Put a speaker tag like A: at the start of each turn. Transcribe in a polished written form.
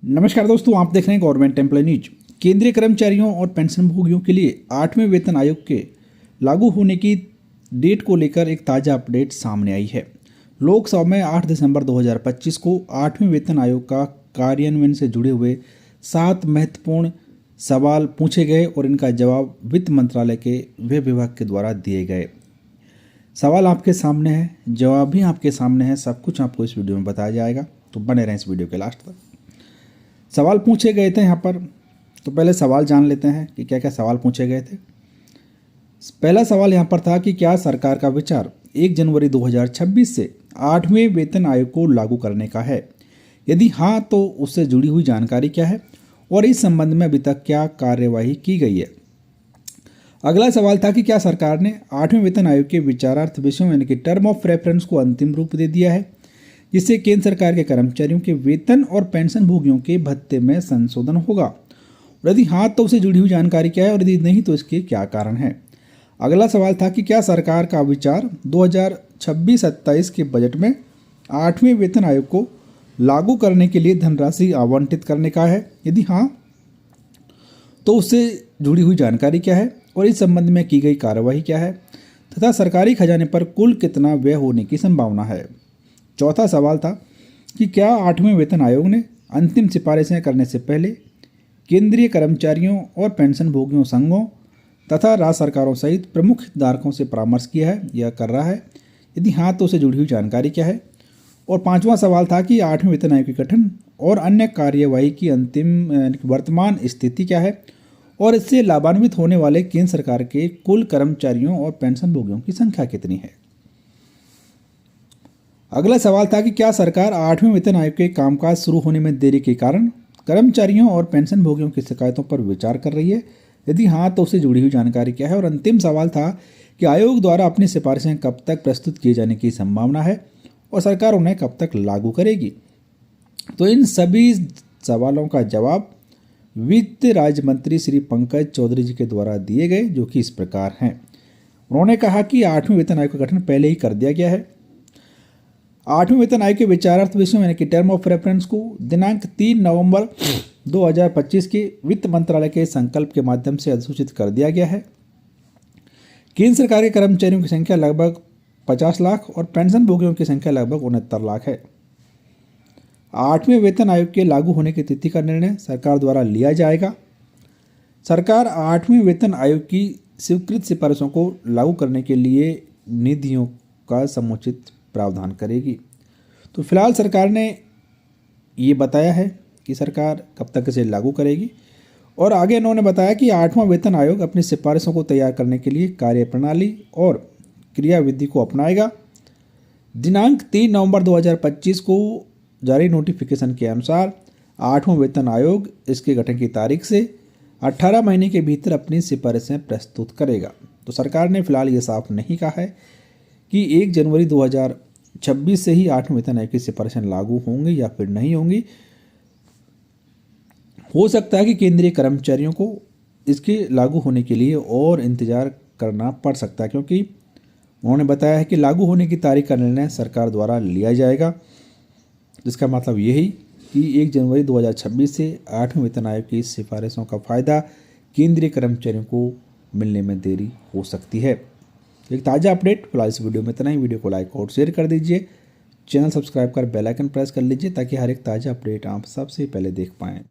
A: नमस्कार दोस्तों, आप देख रहे हैं गवर्नमेंट एम्प्लॉय न्यूज। केंद्रीय कर्मचारियों और पेंशनभोगियों के लिए 8वें वेतन आयोग के लागू होने की डेट को लेकर एक ताज़ा अपडेट सामने आई है। लोकसभा में 8 दिसंबर 2025 को 8वें वेतन आयोग का कार्यान्वयन से जुड़े हुए 7 महत्वपूर्ण सवाल पूछे गए और इनका जवाब वित्त मंत्रालय के वित्त विभाग के द्वारा दिए गए। सवाल आपके सामने है, जवाब भी आपके सामने है, सब कुछ आपको इस वीडियो में बताया जाएगा, तो बने रहें इस वीडियो के लास्ट तक। सवाल पूछे गए थे यहाँ पर, तो पहले सवाल जान लेते हैं कि क्या क्या सवाल पूछे गए थे। पहला सवाल यहाँ पर था कि क्या सरकार का विचार 1 जनवरी 2026 से 8वें वेतन आयोग को लागू करने का है? यदि हाँ, तो उससे जुड़ी हुई जानकारी क्या है और इस संबंध में अभी तक क्या कार्यवाही की गई है? अगला सवाल था कि क्या सरकार ने 8वें वेतन आयोग के विचारार्थ विषयों यानी कि टर्म ऑफ रेफरेंस को अंतिम रूप दे दिया है, जिससे केंद्र सरकार के कर्मचारियों के वेतन और पेंशन भोगियों के भत्ते में संशोधन होगा? और यदि हाँ, तो उससे जुड़ी हुई जानकारी क्या है और यदि नहीं, तो इसके क्या कारण है? अगला सवाल था कि क्या सरकार का विचार 2026-27 के बजट में 8वें वेतन आयोग को लागू करने के लिए धनराशि आवंटित करने का है? यदि हाँ, तो उससे जुड़ी हुई जानकारी क्या है और इस संबंध में की गई कार्यवाही क्या है, तथा सरकारी खजाने पर कुल कितना व्यय होने की संभावना है? चौथा सवाल था कि क्या 8वें वेतन आयोग ने अंतिम सिफारिशें करने से पहले केंद्रीय कर्मचारियों और पेंशन भोगियों संघों तथा राज्य सरकारों सहित प्रमुख हितधारकों से परामर्श किया है या कर रहा है? यदि हाँ, तो उसे जुड़ी हुई जानकारी क्या है? और पांचवा सवाल था कि 8वें वेतन आयोग के गठन और अन्य कार्यवाही की अंतिम वर्तमान स्थिति क्या है और इससे लाभान्वित होने वाले केंद्र सरकार के कुल कर्मचारियों और पेंशन भोगियों की संख्या कितनी है? अगला सवाल था कि क्या सरकार 8वें वेतन आयोग के कामकाज शुरू होने में देरी के कारण कर्मचारियों और पेंशन भोगियों की शिकायतों पर विचार कर रही है? यदि हाँ, तो उससे जुड़ी हुई जानकारी क्या है? और अंतिम सवाल था कि आयोग द्वारा अपनी सिफारिशें कब तक प्रस्तुत किए जाने की संभावना है और सरकार उन्हें कब तक लागू करेगी? तो इन सभी सवालों का जवाब वित्त राज्य मंत्री श्री पंकज चौधरी जी के द्वारा दिए गए, जो कि इस प्रकार हैं। उन्होंने कहा कि 8वें वेतन आयोग का गठन पहले ही कर दिया गया है। 8वें वेतन आयोग के विचारार्थ विषयों यानी कि टर्म ऑफ रेफरेंस को दिनांक 3 नवंबर 2025 के वित्त मंत्रालय के संकल्प के माध्यम से अधिसूचित कर दिया गया है। केंद्र सरकार के कर्मचारियों की संख्या लगभग 50 लाख और पेंशन भोगियों की संख्या लगभग 69 लाख है। 8वें वेतन आयोग के लागू होने की तिथि का निर्णय सरकार द्वारा लिया जाएगा। सरकार 8वें वेतन आयोग की स्वीकृत सिफारिशों को लागू करने के लिए निधियों का समुचित प्रावधान करेगी। तो फिलहाल सरकार ने ये बताया है कि सरकार कब तक इसे लागू करेगी और आगे इन्होंने बताया कि 8वां वेतन आयोग अपनी सिफारिशों को तैयार करने के लिए कार्यप्रणाली और क्रियाविधि को अपनाएगा। दिनांक 3 नवंबर 2025 को जारी नोटिफिकेशन के अनुसार 8वां वेतन आयोग इसके गठन की तारीख से 18 महीने के भीतर अपनी सिफारिशें प्रस्तुत करेगा। तो सरकार ने फिलहाल ये साफ नहीं कहा है कि 1 जनवरी 2026 से ही 8वें वेतन आयोग की सिफारिशें लागू होंगी या फिर नहीं होंगी। हो सकता है कि केंद्रीय कर्मचारियों को इसके लागू होने के लिए और इंतजार करना पड़ सकता है, क्योंकि उन्होंने बताया है कि लागू होने की तारीख का निर्णय सरकार द्वारा लिया जाएगा। जिसका मतलब यही कि 1 जनवरी 2026 से 8वें वेतन आयोग की सिफारिशों का फ़ायदा केंद्रीय कर्मचारियों को मिलने में देरी हो सकती है। एक ताज़ा अपडेट फिलहाल इस वीडियो में इतना ही। वीडियो को लाइक और शेयर कर दीजिए, चैनल सब्सक्राइब कर बेल आइकन प्रेस कर लीजिए ताकि हर एक ताज़ा अपडेट आप सबसे पहले देख पाएँ।